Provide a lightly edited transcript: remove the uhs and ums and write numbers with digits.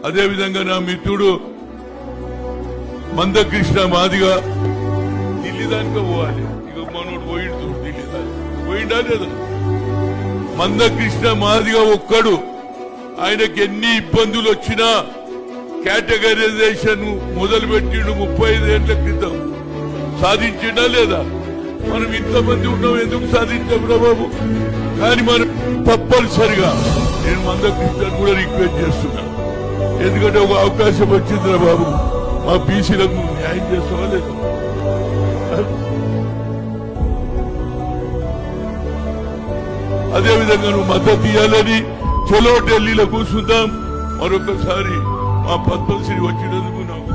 అదేవిధంగా నా మిత్రుడు మందకృష్ణ మాదిగా ఢిల్లీ దానికే పోవాలి. ఇక మనోడు పోయిండు ఢిల్లీ దానికి పోయిండా లేదా? మందకృష్ణ మాదిగా ఒక్కడు ఆయనకి ఎన్ని ఇబ్బందులు వచ్చినా కేటగరైజేషన్ మొదలు పెట్టిండు 35 ఏళ్ల క్రితం. సాధించిండా లేదా? మనం ఇంతమంది ఉన్నాం, ఎందుకు సాధించాం బాబు? కానీ మనం తప్పనిసరిగా నేను మందకృష్ణ కూడా రిక్వెస్ట్ చేస్తున్నా, ఎందుకంటే ఒక అవకాశం వచ్చిందిరా బాబు, మా బీసీలకు న్యాయం చేస్తావా లేదు? అదేవిధంగా నువ్వు మద్దతు ఇవ్వాలని చలో ఢిల్లీలో కూర్చుందాం. మరొకసారి మా పద్మశ్రీ వచ్చినందుకు నాకు